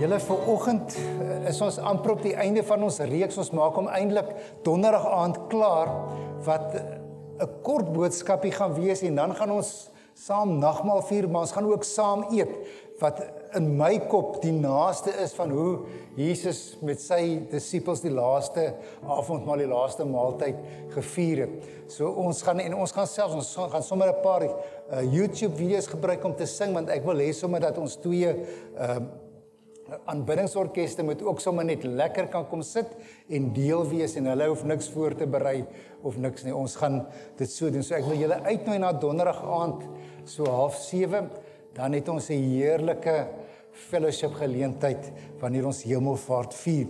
Julle vanoggend is ons amper op die einde van ons reeks. Ons maak hom eintlik donderdag aand klaar wat 'n kort boodskapie gaan wees en dan gaan ons saam nagmaal vier, maar ons gaan ook saam eet wat in my kop die naaste is van hoe Jesus met sy disippels die laaste avondmaal, die laaste maaltyd gevier het. So ons gaan sommer 'n paar YouTube video's gebruik om te sing, want ek wil hê sommer dat ons twee aanbiddingsorkeste moet ook sommer net lekker kan kom sit en deel wees en hulle hoef niks voor te berei of niks nie. Ons gaan dit so doen. So ek wil julle uitnooi na donderdag aand so 6:30, dan het ons 'n heerlike fellowship geleentheid wanneer ons Hemelvaart vier.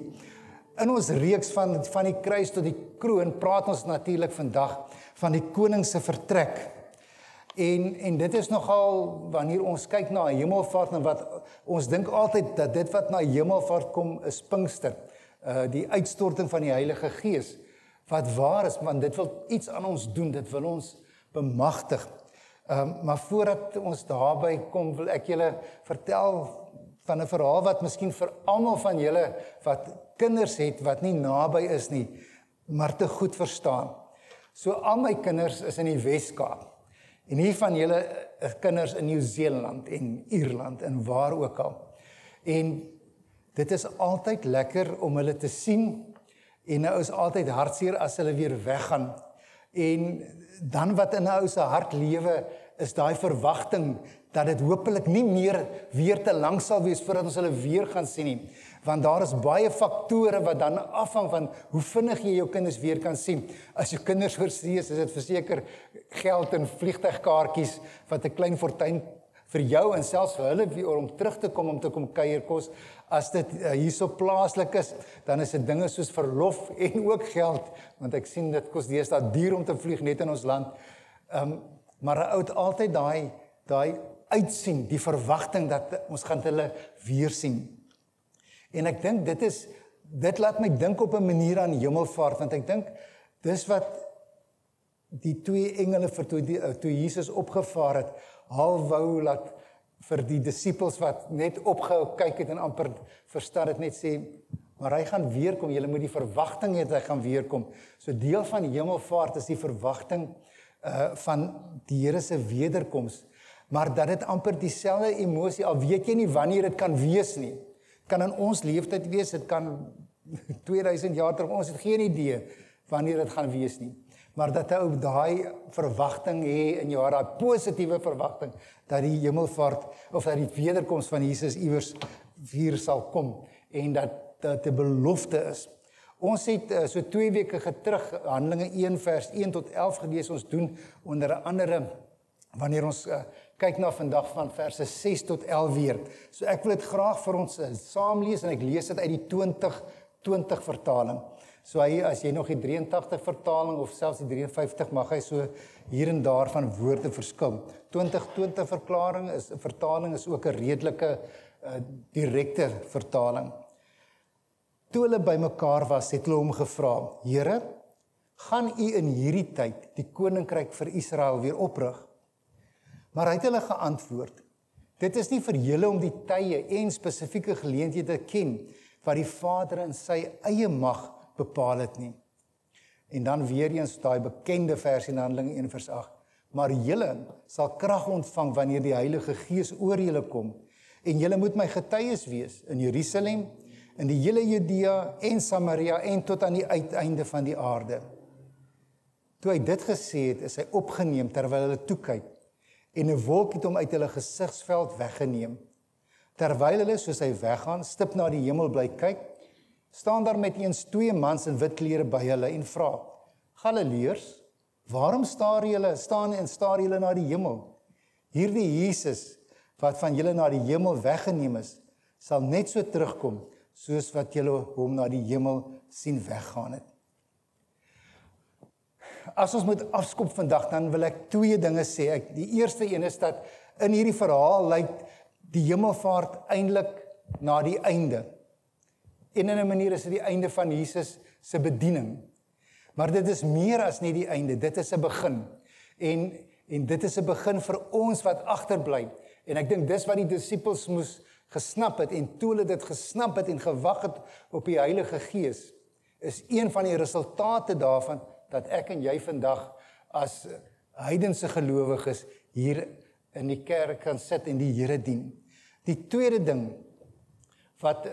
In ons reeks van die kruis tot die kroon praat ons natuurlik vandag van die koning se vertrek. En dit is nogal, wanneer ons kyk na Hemelvaart en wat ons dink altyd dat dit wat na Hemelvaart kom is Pinkster, die uitstorting van die Heilige Gees, wat waar is, want dit wil iets aan ons doen, dit wil ons bemagtig. Maar voordat ons daarby kom, wil ek julle vertel van 'n verhaal wat miskien vir almal van julle wat kinders het, wat nie naby is nie, maar te goed verstaan. So al my kinders is in die Weskaap. En hier van julle kinders in Nieu-Seeland en Ierland en waar ook al. En dit is altyd lekker om hulle te sien en nou is altyd hartseer as hulle weer weggaan. En dan wat in 'n ou se hart lewe is daai verwagting dat dit hopelik nie meer weer te lank sal wees voordat ons hulle weer gaan sien nie. Want daar is baie faktore wat dan afhang van hoe vinnig jy jou kinders weer kan sien. As jou kinders oorsee is dit verseker geld en vliegtuigkaartjies wat 'n klein fortuin vir jou en selfs vir hulle om terug te kom om te kom kuier kos. As dit hierso plaaslik is, dan is dit dinge soos verlof en ook geld, want ek sien dit kos deesdae duur om te vlieg net in ons land. Maar 'n ou het altyd daai uitsien, die verwagting dat ons gaan hulle weer sien. En ek dink dit laat my dink op 'n manier aan Hemelvaart, want ek dink dis wat die twee engele toe Jesus opgevaar het, wou laat vir die disippels wat net opgehou kyk het en amper verstaan het, net sê, maar hy gaan weer kom, julle moet die verwagting hê dat hy gaan weer kom. So deel van Hemelvaart is die verwagting van die Here se wederkoms, maar dat dit amper dieselfde emosie, al weet jy nie wanneer dit kan wees nie. Het kan in ons leeftyd wees, dit kan 2000 jaar terug, ons het geen idee wanneer dit gaan wees nie. Maar dat hy ook daai verwagting hê in jou hart, daai positiewe verwagting, dat die Hemelvaart, of dat die wederkoms van Jesus iewers hier sal kom, en dat dit 'n belofte is. Ons het so 2 weke terug Handelinge 1 vers 1 tot 11 gelees. Ons doen onder andere wanneer ons kyk na vandag van verse 6 tot 11 weer. So ek wil dit graag vir ons saam lees en ek lees dit uit die 2020 vertaling. So as jy nog die 83 vertaling of selfs die 53 mag hy so hier en daar van woorde verskil. 2020 vertaling is ook 'n redelike direkte vertaling. Toe hulle bymekaar was, het hulle hom gevra, Here, gaan u in hierdie tyd die koninkryk vir Israel weer oprig? Maar hy het hulle geantwoord, dit is nie vir julle om die tye en spesifieke geleenthede te ken, wat die Vader in sy eie mag bepaal het nie. En dan weer eens daai bekende vers in Handelinge 1 vers 8, maar julle sal krag ontvang wanneer die Heilige Gees oor julle kom, en julle moet my getuies wees in Jerusalem, in die hele Judea en Samaria en tot aan die uiteinde van die aarde. Toe hy dit gesê het, is hy opgeneem terwyl hulle toe kyk, en 'n wolk het hom uit hulle gesigsveld weggeneem. Terwyl hulle, soos hy weggaan, stip na die hemel bly kyk, staan daar met eens 2 mans in wit klere by hulle en vra, Galileërs, waarom staar julle na die hemel? Hierdie Jesus, wat van julle na die hemel weggeneem is, sal net so terugkom, soos wat julle hom na die hemel sien weggaan het. As ons moet afskop vandag, dan wil ek 2 dinge sê. Die eerste een is dat in hierdie verhaal lyk die Hemelvaart eintlik na die einde. En in 'n manier is dit die einde van Jesus se bediening. Maar dit is meer as net die einde, dit is 'n begin. En dit is 'n begin vir ons wat agterbly. En ek dink dis wat die disippels moes gesnap het en toe hulle dit gesnap het en gewag het op die Heilige Gees, is een van die resultate daarvan dat ek en jy vandag as heidense gelowiges hier in die kerk kan sit en die Here dien. Die tweede ding wat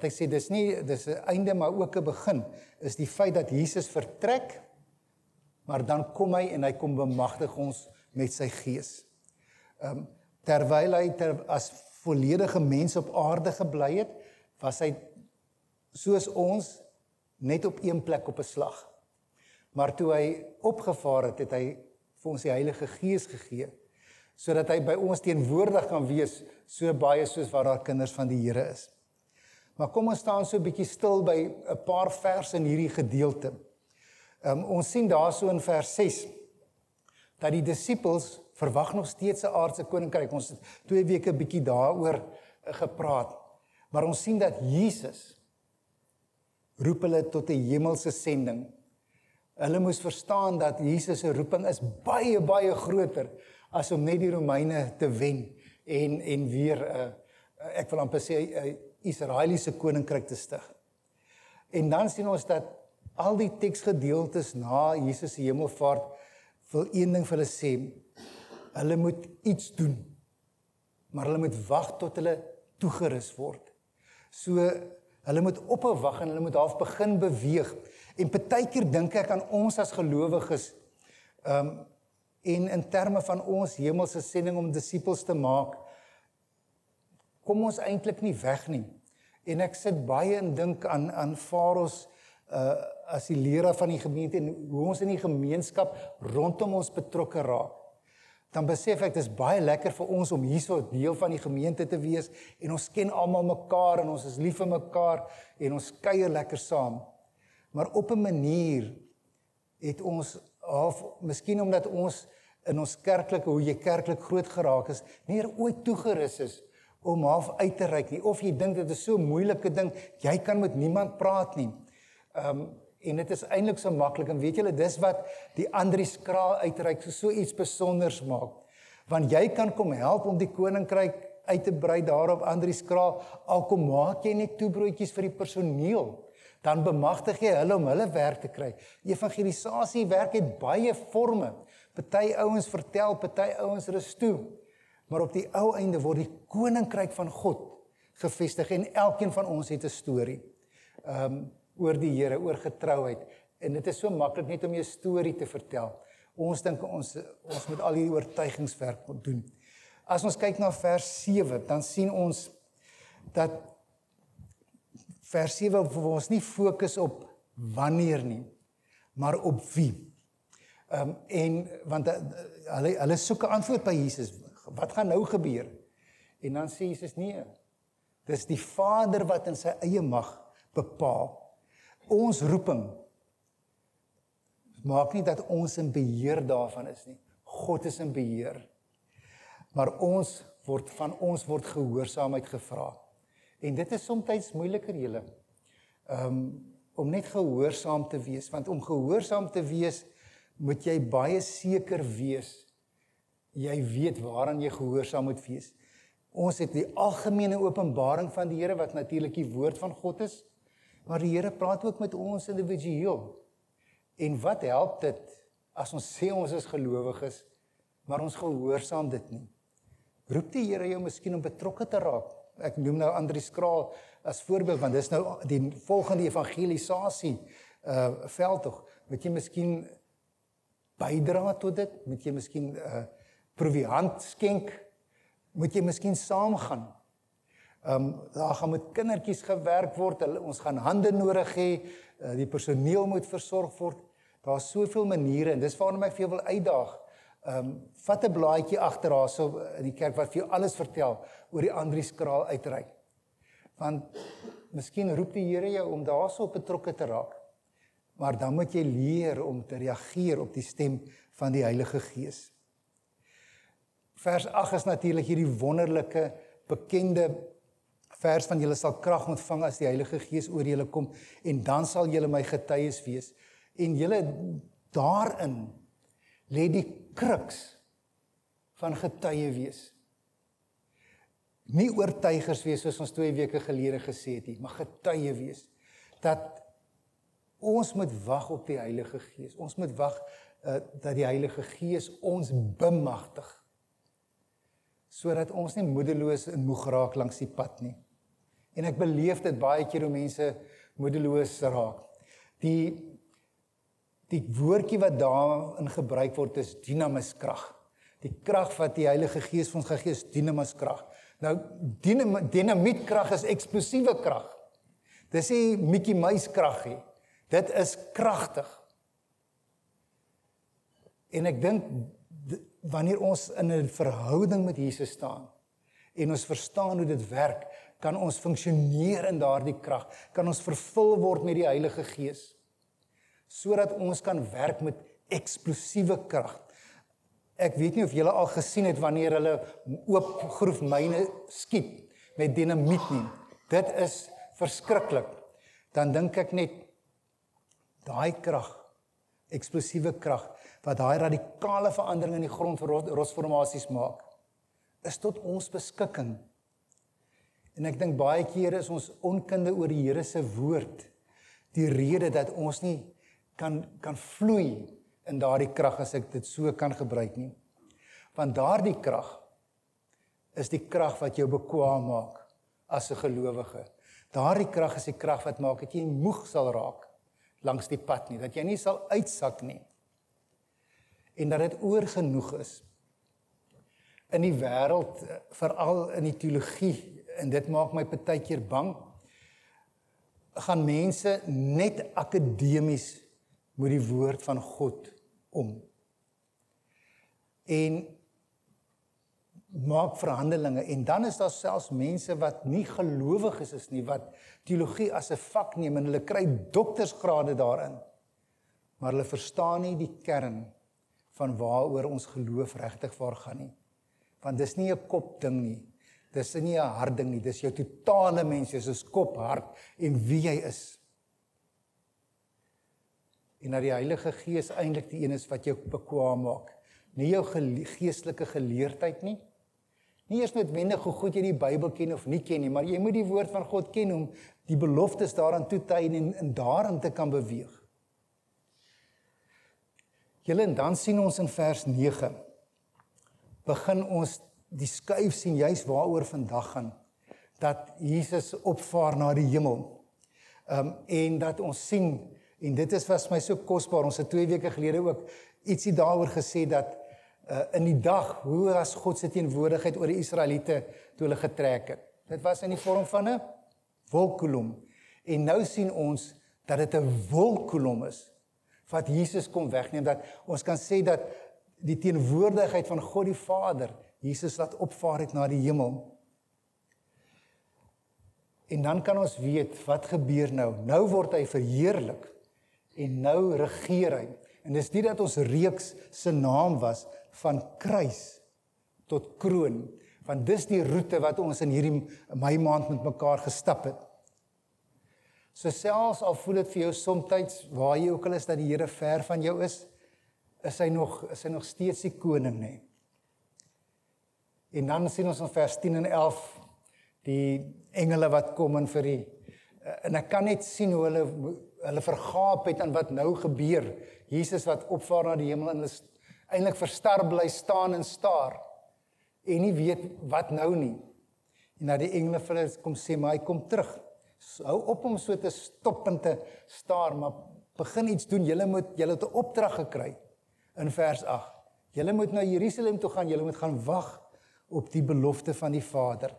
ek sê, dis 'n einde maar ook 'n begin, is die feit dat Jesus vertrek, maar dan kom hy en hy kom bemagtig ons met sy Gees. Terwyl hy as volledige mens op aarde gebly het, was hy soos ons net op een plek op 'n slag. Maar toe hy opgevaar het, het hy vir ons die Heilige Gees gegee, sodat hy by ons teenwoordig kan wees, so baie soos wat daar kinders van die Here is. Maar kom ons staan so 'n bietjie stil by 'n paar verse in hierdie gedeelte. Ons sien daar so in vers 6, dat die disippels verwag nog steeds 'n aardse koninkryk. Ons het 2 weke bietjie daaroor gepraat. Maar ons sien dat Jesus roep hulle tot 'n hemelse sending. Hulle moes verstaan dat Jesus se roeping is baie, baie groter as om net die Romeine te wen en weer, ek wil amper sê, 'n Israeliese koninkryk te stig. En dan sien ons dat al die teksgedeeltes na Jesus se hemelvaart wil een ding vir hulle sê, hulle moet iets doen, maar hulle moet wag tot hulle toegerus word. So, hulle moet ophou wag en hulle moet half begin beweeg. En partykeer dink ek aan ons as gelowiges, en in terme van ons hemelse sending om disippels te maak, kom ons eintlik nie weg nie. En ek sit baie en dink aan Faros as die leraar van die gemeente en hoe ons in die gemeenskap rondom ons betrokke raak. Dan besef ek, dit is baie lekker vir ons om hierso deel van die gemeente te wees en ons ken almal mekaar en ons is lief vir mekaar en ons kuier lekker saam. Maar op 'n manier het ons miskien omdat ons in ons kerklike, hoe jy kerklik groot geraak is, nie ooit toegerus is om half uit te reik nie. Of jy dink dit is so 'n moeilike ding, jy kan met niemand praat nie. En dit is eintlik so maklik, en weet julle, dis wat die Andries Kraal uitreik so iets besonders maak. Want jy kan kom help om die koninkryk uit te brei daar op Andries Kraal, al kom maak jy net toebroodjies vir die personeel, dan bemagtig jy hulle om hulle werk te kry. Evangelisasie werk het baie forme. Party ouens vertel, party ouens rus toe. Maar op die ou einde word die koninkryk van God gevestig en elkeen van ons het 'n storie. Oor die Here, oor getrouheid. En dit is so maklik net om jou storie te vertel. Ons dink ons moet al die oortuigingswerk moet doen. As ons kyk na vers 7, dan sien ons dat vers 7 vir ons nie fokus op wanneer nie, maar op wie. Want hulle soek 'n antwoord by Jesus. Wat gaan nou gebeur? En dan sê Jesus, nee, dis die Vader wat in sy eie mag bepaal. Ons roeping maak nie dat ons in beheer daarvan is nie. God is in beheer. Maar van ons word gehoorsaamheid gevra. En dit is soms moeiliker, julle. Om net gehoorsaam te wees. Want om gehoorsaam te wees, moet jy baie seker wees. Jy weet waaraan jy gehoorsaam moet wees. Ons het die algemene openbaring van die Here, wat natuurlik die woord van God is. Maar die Here praat ook met ons individueel. En wat help dit as ons sê ons is gelowiges, maar ons gehoorsaam dit nie? Roep die Here jou miskien om betrokke te raak? Ek noem nou Andries Kraal as voorbeeld, want dis nou die volgende evangelisasie veldtog. Moet jy miskien bydra tot dit? Moet jy miskien proviant skenk? Moet jy miskien saamgaan? Daar gaan met kindertjies gewerk word, ons gaan hande nodig hê, die personeel moet versorg word. Daar is soveel maniere, en dis waarom ek vir jou wil uitdaag. Vat 'n blaadjie agter daar so in die kerk wat vir jou alles vertel oor die Andries Kraal uitreik. Want miskien roep die Here jou om daarso betrokke te raak. Maar dan moet jy leer om te reageer op die stem van die Heilige Gees. Vers 8 is natuurlik hierdie wonderlike, bekende vers van julle sal krag ontvang as die Heilige Gees oor julle kom, en dan sal julle my getuies wees. En julle daarin lê die kruks van getuie wees. nie oortuigers wees soos ons 2 weke gelede gesê het nie, maar getuie wees, dat ons moet wag op die Heilige Gees, ons moet wag dat die Heilige Gees ons bemagtig, sodat ons nie moedeloos en moeg raak langs die pad nie. En ek beleef dit baie keer hoe mense moedeloos raak. Die woordjie wat daarin gebruik word is dynamiskrag. Die krag wat die Heilige Gees vir ons gegee is dynamiskrag. Nou, dinamietkrag is eksplosiewe krag. Dis nie Mickey Mouse krag nie. Dit is kragtig. En ek dink, wanneer ons in 'n verhouding met Jesus staan, en ons verstaan hoe dit werk, kan ons funksioneer in daardie krag, kan ons vervul word met die Heilige Gees, sodat ons kan werk met eksplosiewe krag. Ek weet nie of julle al gesien het wanneer hulle oop groefmyne skiet met dinamiet nie. Dit is verskriklik. Dan dink ek net, daai krag, eksplosiewe krag, wat daai radikale verandering in die grondrosformasies maak, is tot ons beskikking. En ek dink baie kere is ons onkunde oor die Here se woord die rede dat ons nie kan vloei in daardie krag, as ek dit so kan gebruik nie. Want daardie krag is die krag wat jou bekwaam maak as 'n gelowige. Daardie krag is die krag wat maak dat jy nie moeg sal raak langs die pad nie, dat jy nie sal uitsak nie. En dat dit oorgenoeg is. In die wêreld, veral in die teologie, en dit maak my partykeer bang, gaan mense net akademies met die woord van God om. En maak verhandelinge, en dan is daar selfs mense wat nie gelowig is nie, wat teologie as 'n vak neem, en hulle kry doktorsgrade daarin, maar hulle verstaan nie die kern van waaroor ons geloof regtig waar gaan nie. Want dis nie 'n kopding nie, dis nie 'n hartding nie, dis jou totale mens, dis kop, hart en wie jy is. En dat die Heilige Gees eintlik die een is wat jou bekwaam maak. Nie jou geestelike geleerdheid nie. Nie eers noodwendig hoe goed jy die Bybel ken of nie ken nie, maar jy moet die woord van God ken om die beloftes daaraan toe te eien en daarin te kan beweeg. Julle, en dan sien ons in vers 9, begin ons die skuif sien juis waaroor vandag gaan, dat Jesus opvaar na die hemel. En dat ons sien, en dit is was my so kosbaar, ons het 2 weke gelede ook ietsie daaroor gesê, dat in die dag, hoe was God se teenwoordigheid oor die Israeliete toe hulle getrek het. Dit was in die vorm van 'n wolkkolom. En nou sien ons dat dit 'n wolkkolom is, wat Jesus kom wegneem, dat ons kan sê dat die teenwoordigheid van God die Vader, Jesus laat opvaar het na die hemel. En dan kan ons weet, wat gebeur nou? Nou word hy verheerlik, en nou regeer hy. En dis nie dat ons reeks se naam was, van kruis tot kroon, want dis die roete wat ons in hierdie Mei maand met mekaar gestap het. So selfs al voel dit vir jou somtyds, waar jy ook al is, dat die Here ver van jou is hy nog steeds die koning, nee. En dan sien ons in vers 10 en 11, die engele wat kom en vir en ek kan net sien hoe hulle vergaap het aan wat nou gebeur. Jesus wat opvaar na die hemel en hulle eintlik verstar bly staan en staar en nie weet wat nou nie. En dat die engele vir hulle kom sê, maar hy kom terug. So, hou op om so te stop en te staar, maar begin iets doen. Julle het 'n opdrag gekry in vers 8. Julle moet na Jerusalem toe gaan, julle moet gaan wag op die belofte van die Vader.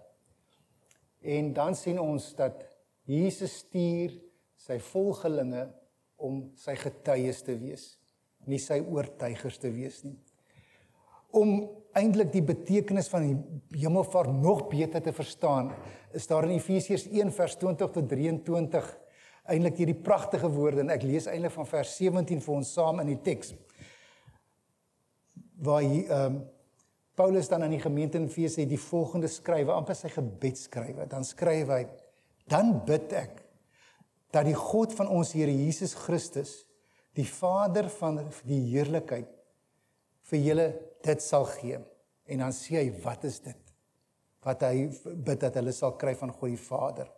En dan sien ons dat Jesus stuur sy volgelinge om sy getuies te wees, nie sy oortuigers te wees nie. Om eintlik die betekenis van die hemelvaart nog beter te verstaan, is daar in Efesiërs 1 vers 20 tot 23 eintlik hierdie pragtige woorde, en ek lees eintlik van vers 17 vir ons saam in die teks, waar Paulus dan aan die gemeente in Efese die volgende skrywe, amper sy gebedskrywe, dan skryf hy, dan bid ek, dat die God van ons Here Jesus Christus, die Vader van die heerlikheid, vir julle dit sal gee. En dan sê hy, wat is dit? wat hy bid dat hulle sal kry van God die Vader.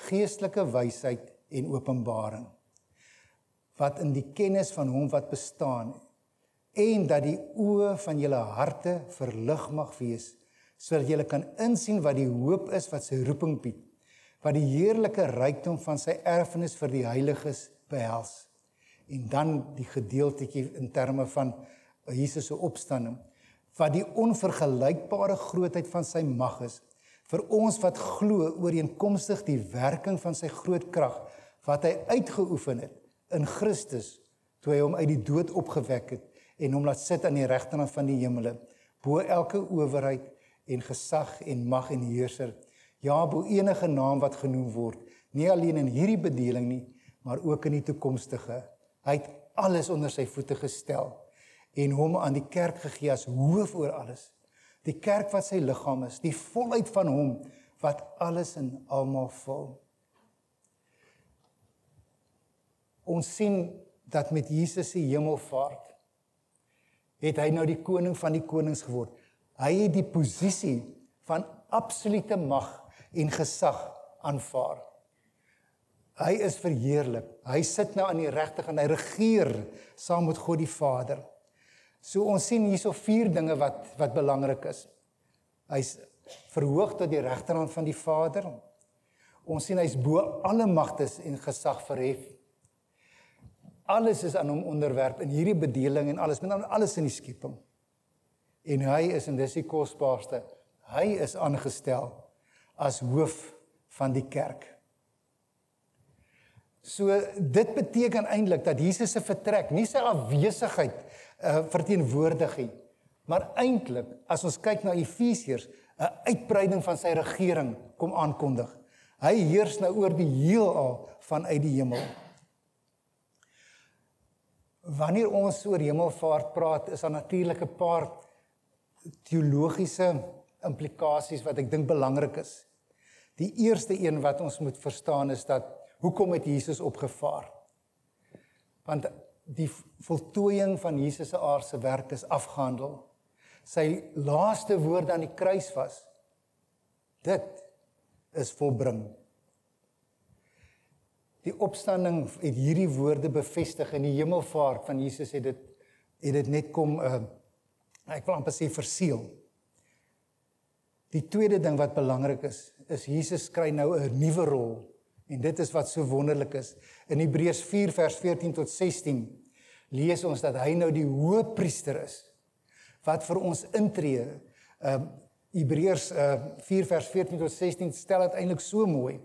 Geestelike wysheid en openbaring, wat in die kennis van hom wat bestaan, en dat die oë van julle harte verlig mag wees, sodat julle kan insien wat die hoop is wat sy roeping bied, wat die heerlike rykdom van sy erfenis vir die heiliges behels. En dan die gedeeltetjie in terme van Jesus se opstanding, wat die onvergelykbare grootheid van sy mag is, vir ons wat glo ooreenkomstig die werking van sy groot krag, wat hy uitgeoefen het in Christus, toe hy hom uit die dood opgewek het, en hom laat sit aan die regterkant van die hemele, bo elke owerheid en gesag en mag en heerser, ja, bo enige naam wat genoem word, nie alleen in hierdie bedeling nie, maar ook in die toekomstige. Hy het alles onder sy voete gestel, en hom aan die kerk gegee as hoof oor alles. Die kerk wat sy liggaam is, die volheid van hom, wat alles en almal vul. Ons sien dat met Jesus se hemelvaart, het hy nou die koning van die konings geword. Hy het die posisie van absolute mag en gesag aanvaar. Hy is verheerlik. Hy sit nou aan die regterkant, hy regeer saam met God die Vader. So ons sien hierso 4 dinge wat belangrik is. Hy's verhoog tot die regterkant van die Vader. Ons sien hy's bo alle magtes en gesag verhef. Alles is aan hom onderwerp in hierdie bedeling en alles, met alles in die skepping. En hy is, en dis die kosbaarste, hy is aangestel as hoof van die kerk. So dit beteken eintlik dat Jesus se vertrek, nie sy afwesigheid verteenwoordig nie, maar eintlik, as ons kyk na Efesiërs, 'n uitbreiding van sy regering kom aankondig. Hy heers nou oor die heelal vanuit die hemel. Wanneer ons oor hemelvaart praat, is daar natuurlik 'n paar teologiese implikasies wat ek dink belangrik is. Die eerste een wat ons moet verstaan is dat, hoekom het Jesus opgevaar? Want die voltooiing van Jesus se aardse werk is afgehandel. Sy laaste woorde aan die kruis was, dit is volbring. Die opstanding het hierdie woorde bevestig en die hemelvaart van Jesus het dit net kom, ek wil amper sê verseël. Die tweede ding wat belangrik is Jesus kry nou 'n nuwe rol. En dit is wat so wonderlik is. In Hebreërs 4 vers 14 tot 16 lees ons dat hy nou die hoëpriester is, wat vir ons intree. Hebreërs 4 vers 14 tot 16 stel dit eintlik so mooi,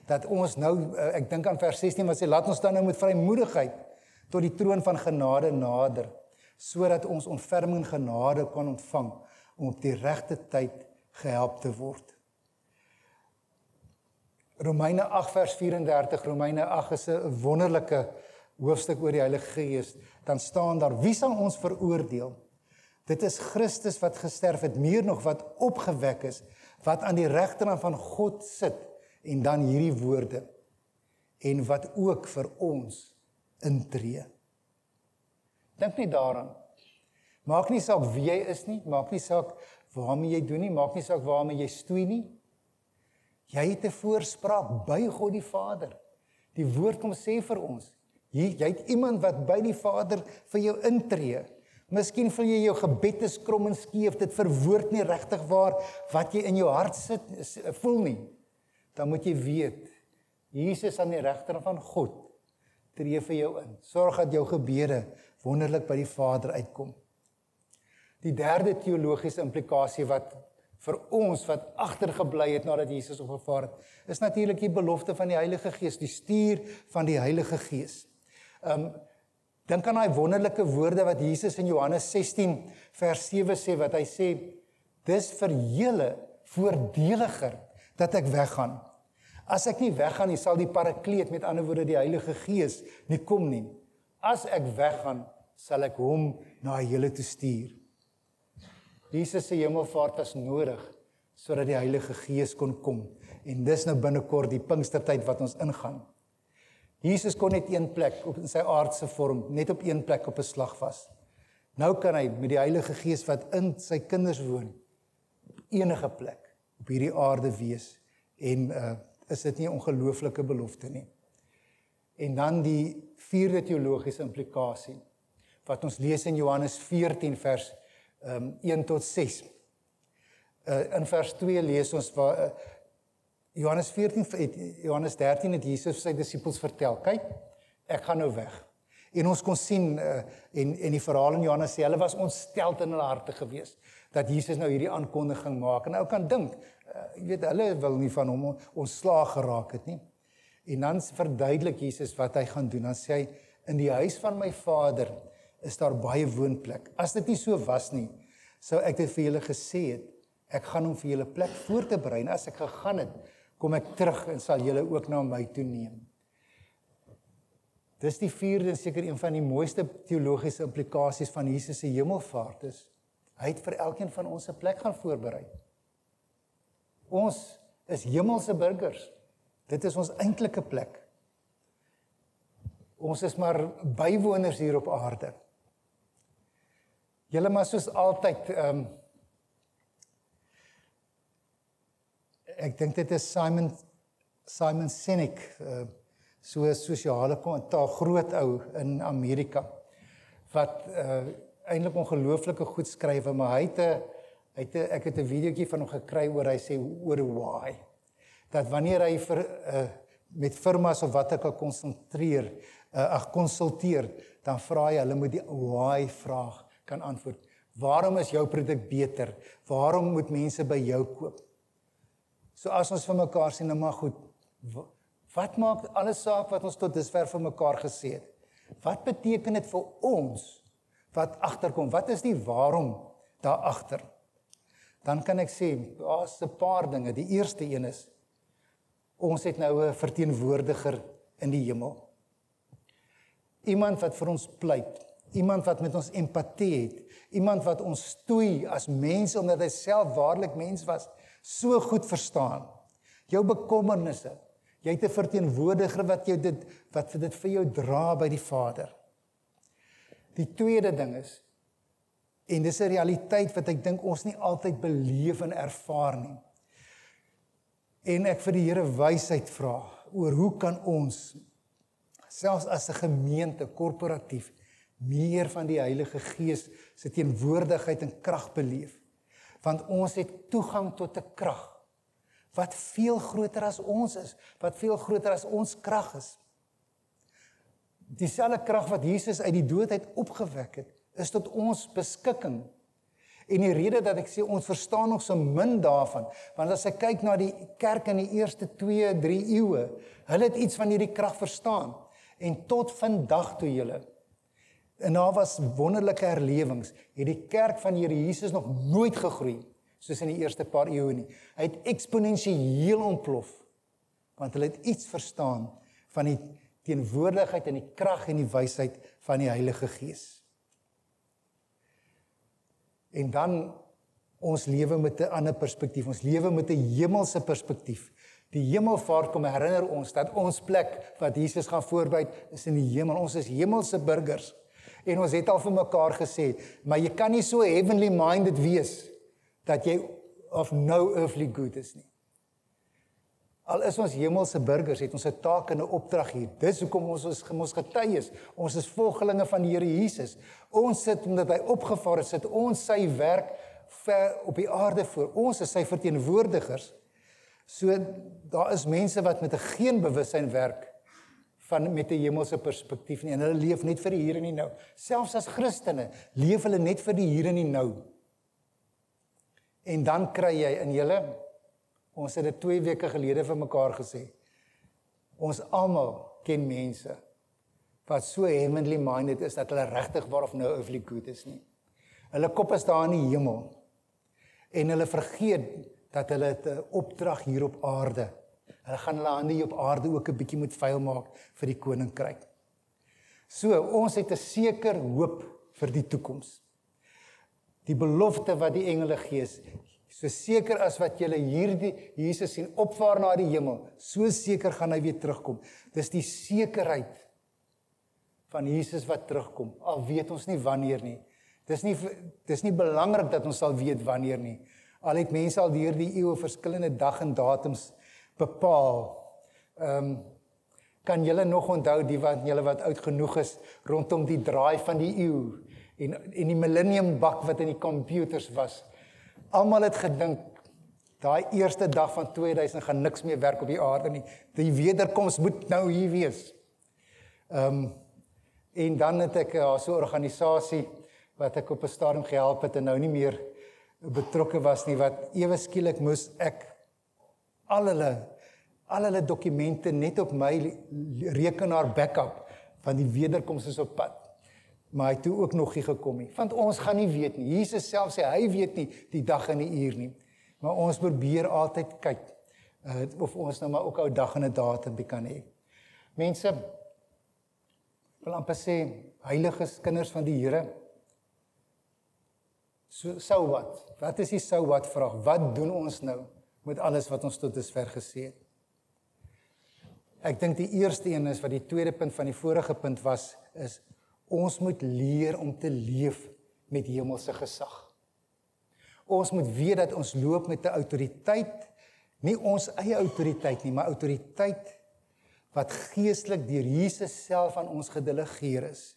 dat ons nou, ek dink aan vers 16 wat sê, laat ons dan nou met vrymoedigheid tot die troon van genade nader, sodat ons ontferming en genade kan ontvang, om op die regte tyd gehelp te word. Romeine 8 vers 34, Romeine 8 is 'n wonderlike hoofstuk oor die Heilige Gees. Dan staan daar, wie sal ons veroordeel? Dit is Christus wat gesterf het, meer nog wat opgewek is, wat aan die regterkant van God sit, en dan hierdie woorde, en wat ook vir ons intree. Dink nie daaraan. Maak nie saak wie jy is nie, maak nie saak waarmee jy doen nie, maak nie saak waarmee jy stoei nie. Jy het 'n voorspraak by God die Vader. Die woord kom sê vir ons, jy het iemand wat by die Vader vir jou intree. Miskien voel jy jou gebed is krom en skeef, dit verwoord nie regtig waar wat jy in jou hart sit, voel nie. Dan moet jy weet, Jesus aan die regterkant van God tree vir jou in. Sorg dat jou gebede wonderlik by die Vader uitkom. Die derde teologiese implikasie wat vir ons wat agtergebly het nadat Jesus opgevaar het, is natuurlik die belofte van die Heilige Gees, die stuur van die Heilige Gees. Dink aan daai wonderlike woorde wat Jesus in Johannes 16 vers 7 sê, wat hy sê, dis vir julle voordeliger dat ek weggaan. As ek nie weggaan nie, sal die Parakleet, met ander woorde die Heilige Gees, nie kom nie. As ek weggaan, sal ek hom na julle toe stuur. Jesus se hemelvaart was nodig, sodat die Heilige Gees kon kom. En dis nou binnekort die Pinkstertyd wat ons ingaan. Jesus kon net een plek op in sy aardse vorm, net op een plek op 'n slag was. Nou kan hy met die Heilige Gees wat in sy kinders woon, enige plek op hierdie aarde wees en is dit nie 'n ongelooflike belofte nie. En dan die vierde teologiese implikasie wat ons lees in Johannes 14 vers 1 tot 6. In vers 2 lees ons waar Johannes 13 het Jesus sy disippels vertel, kyk, ek gaan nou weg. En ons kon sien en die verhaal in Johannes sê, hulle was ontsteld in hulle harte gewees dat Jesus nou hierdie aankondiging maak. En ou kan dink, jy weet, hulle wil nie van hom ontslaag geraak het nie. En dan verduidelik Jesus wat hy gaan doen. Dan sê hy, in die huis van my Vader is daar baie woonplek. As dit nie so was nie, sou ek dit vir julle gesê het, ek gaan hom vir julle plek voor te berei. En as ek gegaan het, kom ek terug en sal julle ook na my toe neem. Dis die vierde en seker een van die mooiste teologiese implikasies van Jesus se hemelvaart is, hy het vir elkeen van ons 'n plek gaan voorberei. Ons is hemelse burgers. Dit is ons eintlike plek. Ons is maar bywoners hier op aarde. Julle maar soos altyd, ek dink dit is Simon Sinek, so 'n sosiale kommentaar, groot ou in Amerika, wat eintlik ongelooflike goed skryf, maar ek het 'n videoetjie van hom gekry oor hy sê oor why. Dat wanneer hy met firmas of wat ek al konsulteer, dan vra hy, hulle moet die why vraag kan antwoord. Waarom is jou produk beter? Waarom moet mense by jou koop? So as ons vir mekaar sê, nou maar goed, wat maak alles saak wat ons tot dusver vir mekaar gesê het? Wat beteken dit vir ons wat agterkom? Wat is die waarom daar agter? Dan kan ek sê, daar's 'n paar dinge. Die eerste een is, ons het nou 'n verteenwoordiger in die hemel. Iemand wat vir ons pleit, iemand wat met ons empatie het, iemand wat ons stoei as mense omdat hy self waarlik mens was, so goed verstaan. Jou bekommernisse, jy het 'n verteenwoordiger wat dit vir jou dra by die Vader. Die tweede ding is, en dis 'n realiteit wat ek dink ons nie altyd beleef en ervaar nie. En ek vir die Here wysheid vra oor hoe kan ons, selfs as 'n gemeente, korporatief, meer van die Heilige Gees se teenwoordigheid en krag beleef. Want ons het toegang tot 'n krag wat veel groter as ons is, wat veel groter as ons krag is. Dieselfde krag wat Jesus uit die dood uit opgewek het, is tot ons beskikking. En die rede dat ek sê ons verstaan nog so min daarvan, want as ek kyk na die kerk in die eerste 2-3 eeue, hulle het iets van hierdie krag verstaan. En tot vandag toe julle, en daar was wonderlike herlewings, het die kerk van Here Jesus nog nooit gegroei, soos in die eerste paar eeue nie. Hy het eksponensieel ontplof, want hulle het iets verstaan van die teenwoordigheid en die krag en die wysheid van die Heilige Gees. En dan, ons lewe met 'n ander perspektief, ons lewe met 'n hemelse perspektief. Die hemelvaart kom herinner ons dat ons plek wat Jesus gaan voorberei is in die hemel. Ons is hemelse burgers. En ons het al vir mekaar gesê, maar jy kan nie so heavenly minded wees dat jy of no earthly good is nie. Al is ons hemelse burgers, het ons 'n taak en 'n opdrag hier. Dis hoekom ons getuies. Ons is volgelinge van die Here Jesus. Ons sit, omdat hy opgevaar het, sit ons sy werk ver op die aarde voor. Ons is sy verteenwoordigers. So, daar is mense wat met 'n geen bewussyn werk met 'n hemelse perspektief nie. En hulle leef net vir die hier en die nou. Selfs as Christene, leef hulle net vir die hier en die nou. En dan kry jy in julle, ons het dit 2 weke gelede vir mekaar gesê, ons almal ken mense wat so heavenly minded is, dat hulle regtig waar of nou earthly good is nie. Hulle kop is daar in die hemel, en hulle vergeet dat hulle het 'n opdrag hier op aarde. Hulle gaan hulle hande hier op aarde ook 'n bietjie moet vuil maak vir die koninkryk. So, ons het 'n seker hoop vir die toekoms. Die belofte wat die engele gee, so seker as wat julle hierdie Jesus sien opvaar na die hemel, so seker gaan hy weer terugkom. Dis die sekerheid van Jesus wat terugkom, al weet ons nie wanneer nie. Dis nie belangrik dat ons sal weet wanneer nie. Al het mense al deur die eeue verskillende dag en datums bepaal. Kan julle nog onthou julle wat oud genoeg is rondom die draai van die eeu en die millennium bak wat in die computers was. Almal het gedink daai eerste dag van 2000 gaan niks meer werk op die aarde nie. Die wederkoms moet nou hier wees. En dan het ek so 'n organisasie wat ek op 'n stadium gehelp het en nou nie meer betrokke was nie, wat ewe skielik moes ek al hulle dokumente net op my rekenaar backup, want die wederkoms is op pad. Maar hy het toe ook nog nie gekom nie, want ons gaan nie weet nie. Jesus self sê, hy weet nie die dag en die uur nie. Maar ons probeer altyd kyk, of ons nou maar ook ou dag en 'n datum kan hê. Mense, ek wil amper sê, heiliges, kinders van die Here, so wat is die so wat vraag? Wat doen ons nou met alles wat ons tot dusver gesê het? Ek dink die eerste een is, wat die tweede punt van die vorige punt was, is, ons moet leer om te leef met hemelse gesag. Ons moet weet dat ons loop met 'n autoriteit, nie ons eie autoriteit nie, maar autoriteit wat geestelik deur Jesus self aan ons gedelegeer is.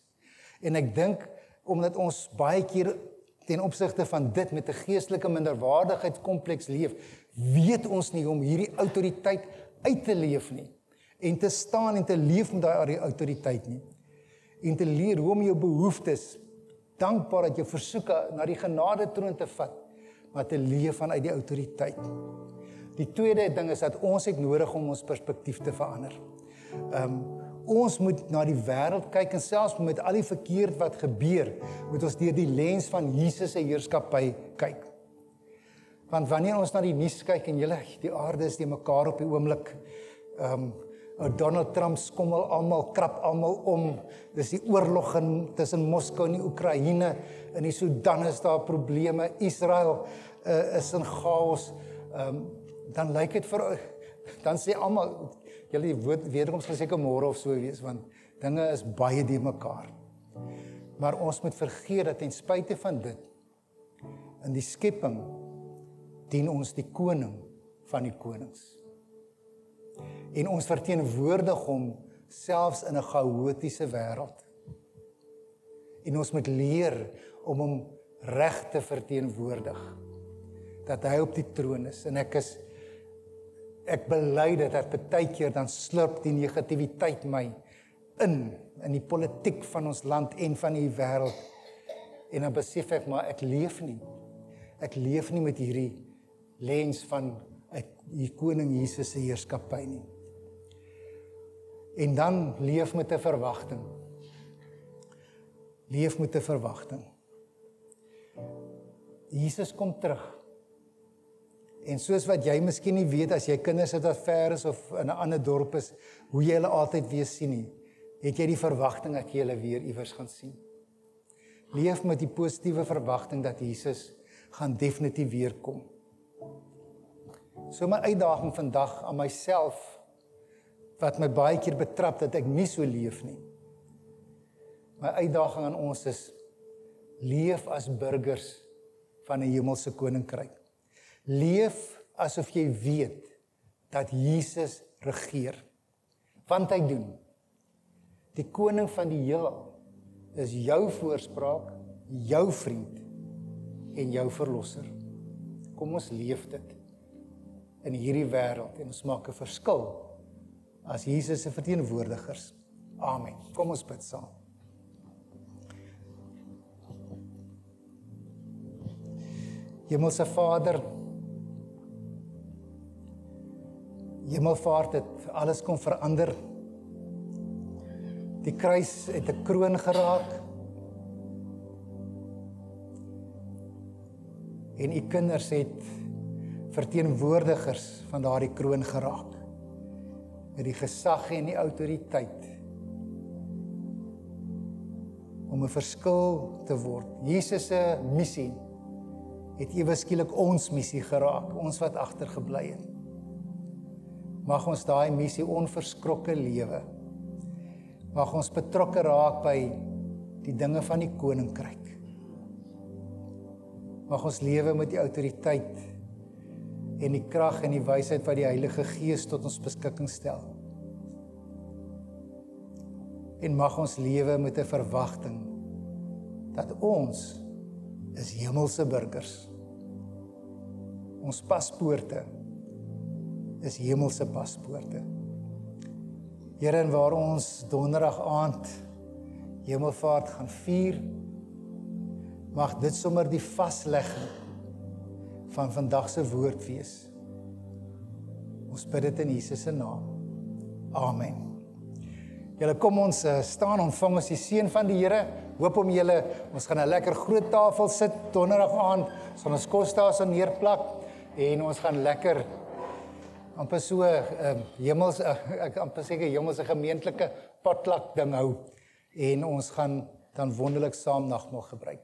En ek dink, omdat ons baie keer ten opsigte van dit met 'n geestelike minderwaardigheidskompleks leef, weet ons nie om hierdie autoriteit uit te leef nie, en te staan en te leef met daai autoriteit nie, en te leer hoe om jou behoeftes, dankbaar dat jou versoeke na die genadetroon te vat, maar te leef vanuit die autoriteit. Die tweede ding is dat ons het nodig om ons perspektief te verander. Ons moet na die wêreld kyk, en selfs met al die verkeerd wat gebeur, moet ons deur die lens van Jesus se heerskappy kyk. Want wanneer ons na die nuus kyk, en die aarde is die mekaar op die oomblik, Donald Trump skommel almal, krap almal om, dis die oorlog tussen Moskou en die Oekraïne, in die Sudan is daar probleme, Israel is in chaos, dan lyk dit dan sê almal, julle die wederkoms gaan seker môre of so wees, want dinge is baie die mekaar. Maar ons moet vergeet dat ten spyte van dit, in die skepping, dien ons die koning van die konings. En ons verteenwoordig hom selfs in 'n chaotiese wêreld. En ons moet leer om hom reg te verteenwoordig, dat hy op die troon is. En ek bely dit, dat baie keer dan slurp die negativiteit my in die politiek van ons land en van die wêreld. En dan besef ek, maar ek leef nie met hierdie lens van die koning Jesus se heerskappy nie. En dan leef met 'n verwagting. Leef met 'n verwagting. Jesus kom terug. En soos wat jy miskien nie weet as jy kinders het wat ver is of in 'n ander dorp is, hoe jy hulle altyd weer sien nie, het jy die verwagting dat jy hulle weer iewers gaan sien. Leef met die positiewe verwagting dat Jesus gaan definitief weer kom. So my uitdaging vandag aan myself, wat my baie keer betrap dat ek nie so leef nie. My uitdaging aan ons is, leef as burgers van 'n hemelse koninkryk. Leef asof jy weet dat Jesus regeer. Want hy doen. Die koning van die heelal is jou voorspraak, jou vriend en jou verlosser. Kom ons leef dit in hierdie wêreld en ons maak 'n verskil as Jesus se verteenwoordigers. Amen. Kom ons bid saam. Hemelse Vader, Hemelvaart het alles kon verander. Die kruis het 'n kroon geraak. En u kinders het verteenwoordigers van daardie kroon geraak. Met die gesag en die autoriteit om 'n verskil te word. Jesus se missie het ewe skielik ons missie geraak, ons wat agtergebly het. Mag ons daai missie onverskrokke lewe. Mag ons betrokke raak by die dinge van die koninkryk. Mag ons lewe met die autoriteit en die krag en die wysheid wat die Heilige Gees tot ons beskikking stel. En mag ons lewe met 'n verwagting dat ons is hemelse burgers. Ons paspoorte is hemelse paspoorte. Here, en waar ons donderdag aand Hemelvaart gaan vier, mag dit sommer die vaslegging van vandag se woord wees. Ons bid dit in Jesus se naam. Amen. Julle kom ons staan, ontvang ons die seën van die Here. Hoop om julle, ons gaan 'n lekker groot tafel sit donderdag aand, ons ons kos daar so neerplak en ons gaan lekker amper so hemels ek amper seker hemelse gemeentelike potluck ding hou en ons gaan dan wonderlik saam nagmaal gebruik.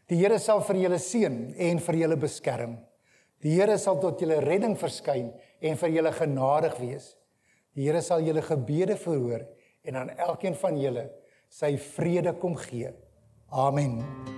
Die Here sal vir julle seën en vir julle beskerm. Die Here sal tot julle redding verskyn en vir julle genadig wees. Die Here sal julle gebede verhoor en aan elkeen van julle sy vrede kom gee. Amen.